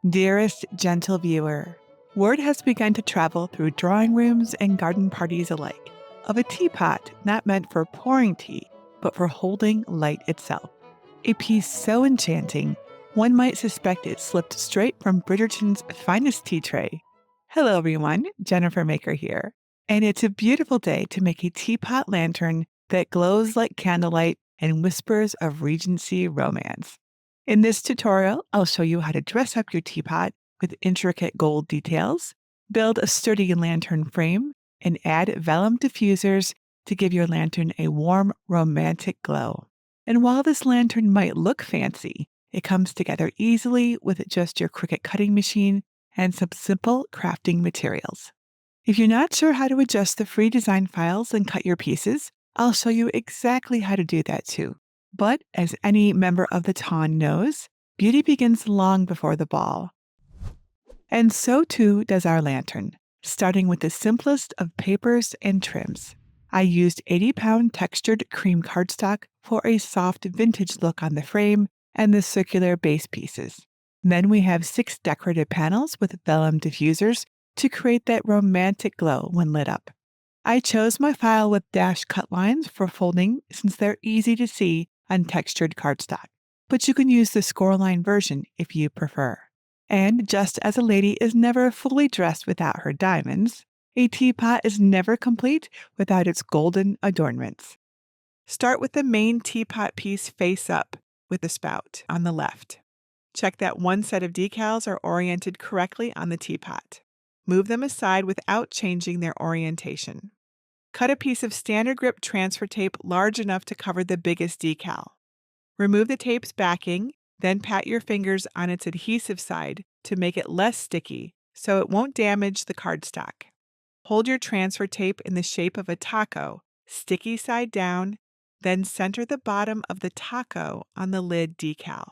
Dearest gentle viewer, word has begun to travel through drawing rooms and garden parties alike of a teapot not meant for pouring tea, but for holding light itself. A piece so enchanting, one might suspect it slipped straight from Bridgerton's finest tea tray. Hello everyone, Jennifer Maker here, and it's a beautiful day to make a teapot lantern that glows like candlelight and whispers of Regency romance. In this tutorial, I'll show you how to dress up your teapot with intricate gold details, build a sturdy lantern frame, and add vellum diffusers to give your lantern a warm, romantic glow. And while this lantern might look fancy, it comes together easily with just your Cricut cutting machine and some simple crafting materials. If you're not sure how to adjust the free design files and cut your pieces, I'll show you exactly how to do that too. But as any member of the ton knows, beauty begins long before the ball. And so too does our lantern, starting with the simplest of papers and trims. I used 80-pound textured cream cardstock for a soft vintage look on the frame and the circular base pieces. Then we have 6 decorative panels with vellum diffusers to create that romantic glow when lit up. I chose my file with dash cut lines for folding since they're easy to see on textured cardstock, but you can use the scoreline version if you prefer. And just as a lady is never fully dressed without her diamonds, a teapot is never complete without its golden adornments. Start with the main teapot piece face up with the spout on the left. Check that one set of decals are oriented correctly on the teapot. Move them aside without changing their orientation. Cut a piece of standard grip transfer tape large enough to cover the biggest decal. Remove the tape's backing, then pat your fingers on its adhesive side to make it less sticky so it won't damage the cardstock. Hold your transfer tape in the shape of a taco, sticky side down, then center the bottom of the taco on the lid decal.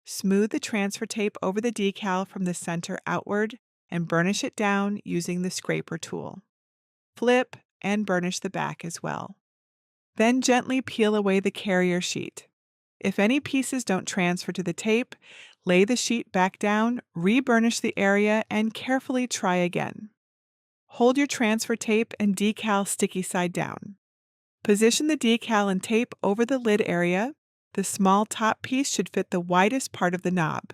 Smooth the transfer tape over the decal from the center outward and burnish it down using the scraper tool. Flip and burnish the back as well. Then gently peel away the carrier sheet. If any pieces don't transfer to the tape, lay the sheet back down, re-burnish the area, and carefully try again. Hold your transfer tape and decal sticky side down. Position the decal and tape over the lid area. The small top piece should fit the widest part of the knob.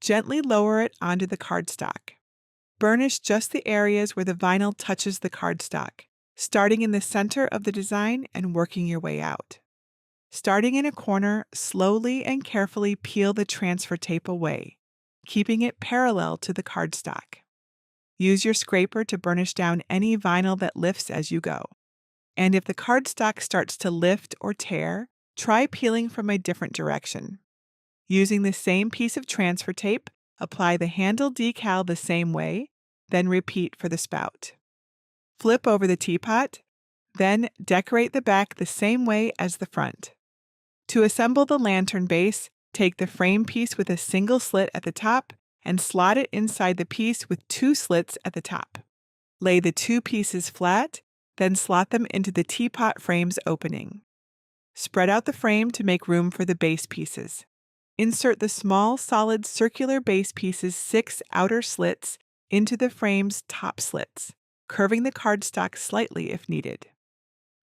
Gently lower it onto the cardstock. Burnish just the areas where the vinyl touches the cardstock, starting in the center of the design and working your way out. Starting in a corner, slowly and carefully peel the transfer tape away, keeping it parallel to the cardstock. Use your scraper to burnish down any vinyl that lifts as you go. And if the cardstock starts to lift or tear, try peeling from a different direction. Using the same piece of transfer tape, apply the handle decal the same way, then repeat for the spout. Flip over the teapot, then decorate the back the same way as the front. To assemble the lantern base, take the frame piece with a single slit at the top and slot it inside the piece with 2 slits at the top. Lay the 2 pieces flat, then slot them into the teapot frame's opening. Spread out the frame to make room for the base pieces. Insert the small, solid, circular base pieces' 6 outer slits into the frame's top slits, curving the cardstock slightly if needed.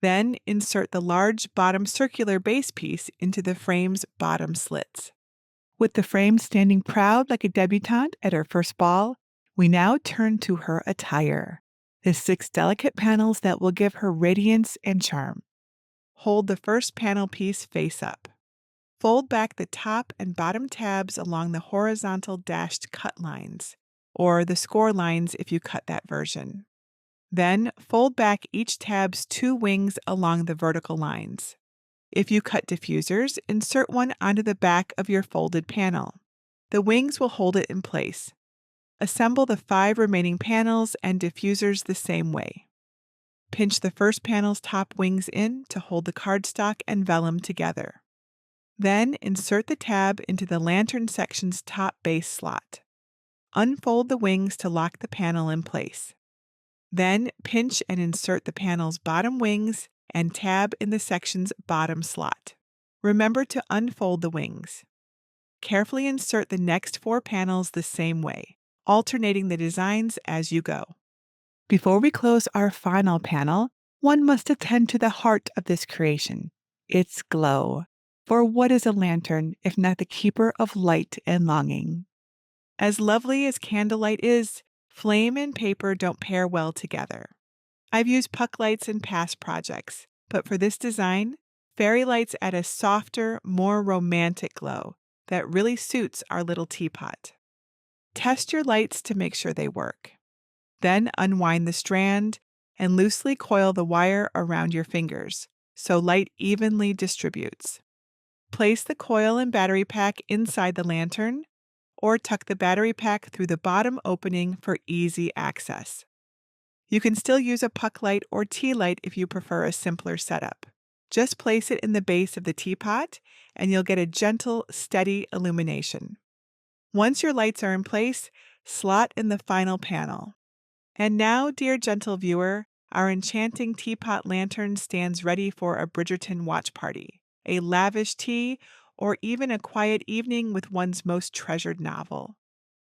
Then insert the large bottom circular base piece into the frame's bottom slits. With the frame standing proud like a debutante at her first ball, we now turn to her attire, the 6 delicate panels that will give her radiance and charm. Hold the first panel piece face up. Fold back the top and bottom tabs along the horizontal dashed cut lines, or the score lines if you cut that version. Then fold back each tab's 2 wings along the vertical lines. If you cut diffusers, insert one onto the back of your folded panel. The wings will hold it in place. Assemble the 5 remaining panels and diffusers the same way. Pinch the first panel's top wings in to hold the cardstock and vellum together. Then insert the tab into the lantern section's top base slot. Unfold the wings to lock the panel in place. Then pinch and insert the panel's bottom wings and tab in the section's bottom slot. Remember to unfold the wings. carefully insert the next 4 panels the same way, alternating the designs as you go. Before we close our final panel, one must attend to the heart of this creation, its glow. For what is a lantern if not the keeper of light and longing? As lovely as candlelight is, flame and paper don't pair well together. I've used puck lights in past projects, but for this design, fairy lights add a softer, more romantic glow that really suits our little teapot. Test your lights to make sure they work. Then unwind the strand and loosely coil the wire around your fingers so light evenly distributes. Place the coil and battery pack inside the lantern, or tuck the battery pack through the bottom opening for easy access. You can still use a puck light or tea light if you prefer a simpler setup. Just place it in the base of the teapot, and you'll get a gentle, steady illumination. Once your lights are in place, slot in the final panel. And now, dear gentle viewer, our enchanting teapot lantern stands ready for a Bridgerton watch party, a lavish tea, or even a quiet evening with one's most treasured novel.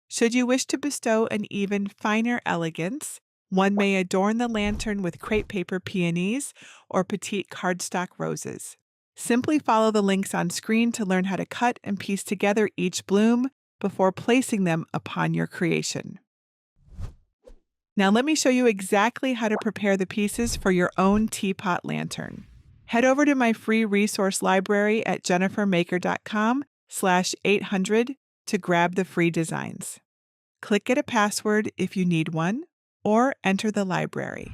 Should you wish to bestow an even finer elegance, one may adorn the lantern with crepe paper peonies or petite cardstock roses. Simply follow the links on screen to learn how to cut and piece together each bloom before placing them upon your creation. Now let me show you exactly how to prepare the pieces for your own teapot lantern. Head over to my free resource library at jennifermaker.com/800 to grab the free designs. Click Get a Password if you need one, or enter the library.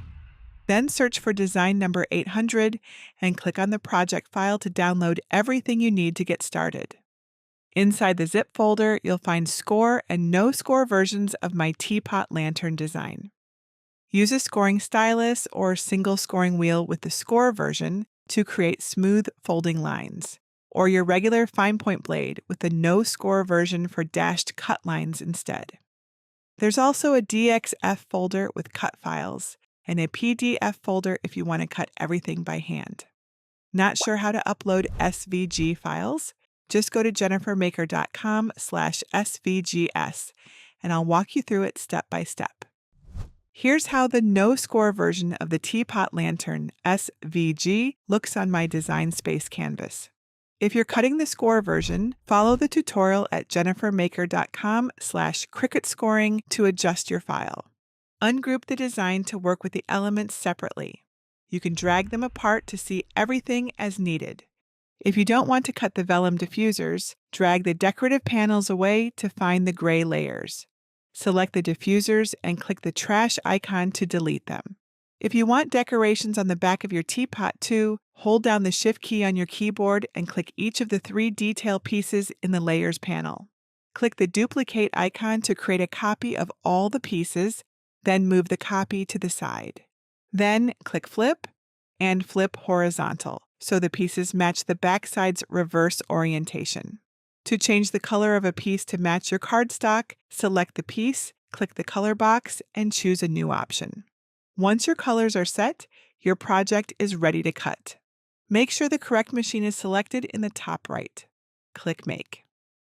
Then search for design number 800 and click on the project file to download everything you need to get started. Inside the zip folder, you'll find score and no score versions of my teapot lantern design. Use a scoring stylus or single scoring wheel with the score version to create smooth folding lines, or your regular fine point blade with the no score version for dashed cut lines instead. There's also a DXF folder with cut files and a PDF folder if you want to cut everything by hand. Not sure how to upload SVG files? Just go to jennifermaker.com/SVGS and I'll walk you through it step by step. Here's how the no-score version of the Teapot Lantern SVG looks on my Design Space canvas. If you're cutting the score version, follow the tutorial at jennifermaker.com/cricut scoring to adjust your file. Ungroup the design to work with the elements separately. You can drag them apart to see everything as needed. If you don't want to cut the vellum diffusers, drag the decorative panels away to find the gray layers. Select the diffusers and click the trash icon to delete them. If you want decorations on the back of your teapot too, hold down the Shift key on your keyboard and click each of the 3 detail pieces in the Layers panel. Click the duplicate icon to create a copy of all the pieces, then move the copy to the side. Then click Flip and flip horizontal, so the pieces match the backside's reverse orientation. To change the color of a piece to match your cardstock, select the piece, click the color box, and choose a new option. Once your colors are set, your project is ready to cut. Make sure the correct machine is selected in the top right. Click Make.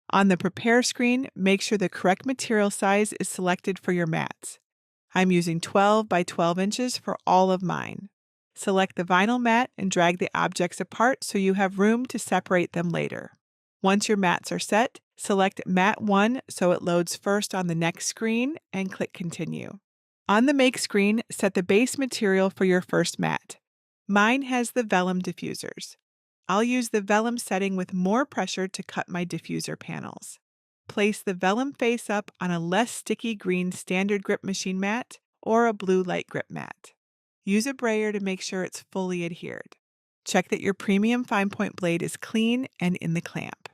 On the Prepare screen, make sure the correct material size is selected for your mats. I'm using 12 by 12 inches for all of mine. Select the vinyl mat and drag the objects apart so you have room to separate them later. Once your mats are set, select Mat 1 so it loads first on the next screen and click Continue. On the Make screen, set the base material for your first mat. Mine has the vellum diffusers. I'll use the vellum setting with more pressure to cut my diffuser panels. Place the vellum face up on a less sticky green standard grip machine mat or a blue light grip mat. Use a brayer to make sure it's fully adhered. Check that your premium fine point blade is clean and in the clamp.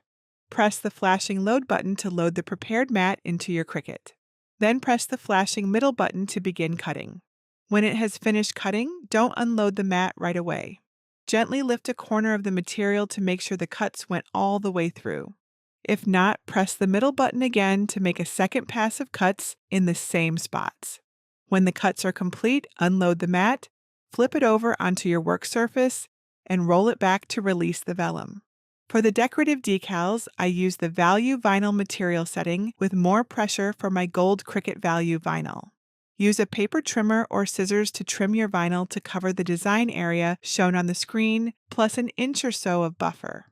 Press the flashing load button to load the prepared mat into your Cricut. Then press the flashing middle button to begin cutting. When it has finished cutting, don't unload the mat right away. Gently lift a corner of the material to make sure the cuts went all the way through. If not, press the middle button again to make a second pass of cuts in the same spots. When the cuts are complete, unload the mat, flip it over onto your work surface, and roll it back to release the vellum. For the decorative decals, I use the Value Vinyl material setting with more pressure for my gold Cricut Value vinyl. Use a paper trimmer or scissors to trim your vinyl to cover the design area shown on the screen, plus an inch or so of buffer.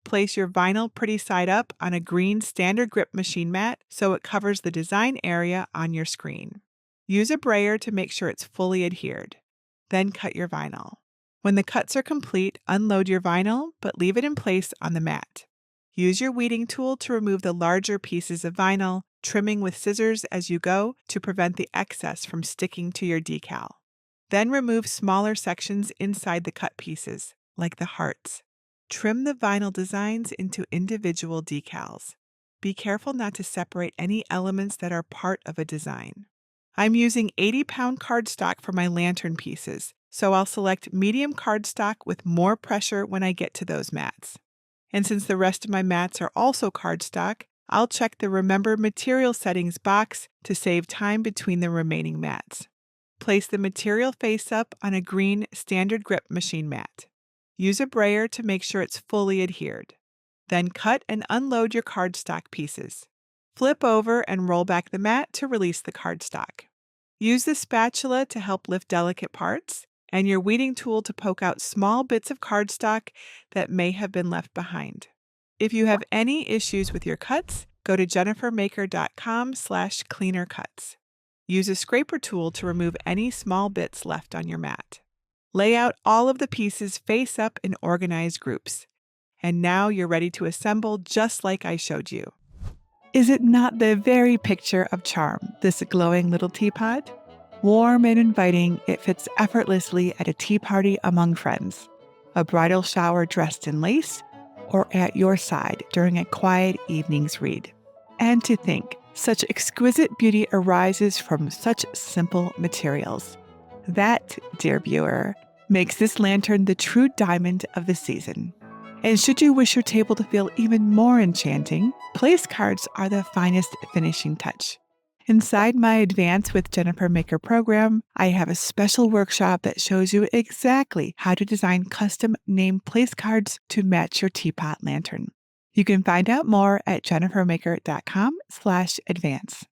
Place your vinyl pretty side up on a green standard grip machine mat so it covers the design area on your screen. Use a brayer to make sure it's fully adhered. Then cut your vinyl. When the cuts are complete, unload your vinyl, but leave it in place on the mat. Use your weeding tool to remove the larger pieces of vinyl, trimming with scissors as you go to prevent the excess from sticking to your decal. Then remove smaller sections inside the cut pieces, like the hearts. Trim the vinyl designs into individual decals. Be careful not to separate any elements that are part of a design. I'm using 80-pound cardstock for my lantern pieces, so I'll select medium cardstock with more pressure when I get to those mats. And since the rest of my mats are also cardstock, I'll check the Remember Material Settings box to save time between the remaining mats. Place the material face up on a green standard grip machine mat. Use a brayer to make sure it's fully adhered. Then cut and unload your cardstock pieces. Flip over and roll back the mat to release the cardstock. Use the spatula to help lift delicate parts, and your weeding tool to poke out small bits of cardstock that may have been left behind. If you have any issues with your cuts, go to jennifermaker.com/cleanercuts. Use a scraper tool to remove any small bits left on your mat. Lay out all of the pieces face up in organized groups. And now you're ready to assemble just like I showed you. Is it not the very picture of charm, this glowing little teapot? Warm and inviting, it fits effortlessly at a tea party among friends, a bridal shower dressed in lace, or at your side during a quiet evening's read. And to think, such exquisite beauty arises from such simple materials. That, dear viewer, makes this lantern the true diamond of the season. And should you wish your table to feel even more enchanting, place cards are the finest finishing touch. Inside my Advance with Jennifer Maker program, I have a special workshop that shows you exactly how to design custom named place cards to match your teapot lantern. You can find out more at jennifermaker.com/advance.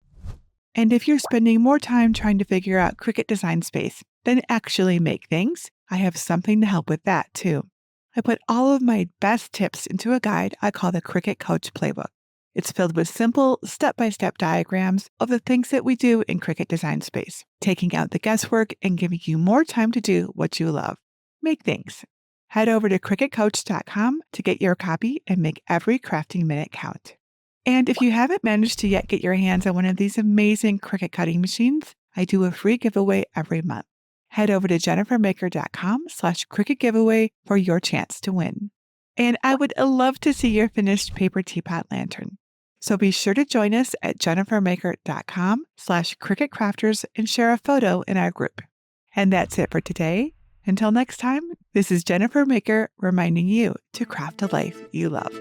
And if you're spending more time trying to figure out Cricut Design Space than actually make things, I have something to help with that too. I put all of my best tips into a guide I call the Cricut Coach Playbook. It's filled with simple, step-by-step diagrams of the things that we do in Cricut Design Space, taking out the guesswork and giving you more time to do what you love. Make things. Head over to CricutCoach.com to get your copy and make every crafting minute count. And if you haven't managed to yet get your hands on one of these amazing Cricut cutting machines, I do a free giveaway every month. Head over to jennifermaker.com/Cricut giveaway for your chance to win. And I would love to see your finished paper teapot lantern. So be sure to join us at jennifermaker.com/Cricut Crafters and share a photo in our group. And that's it for today. Until next time, this is Jennifer Maker reminding you to craft a life you love.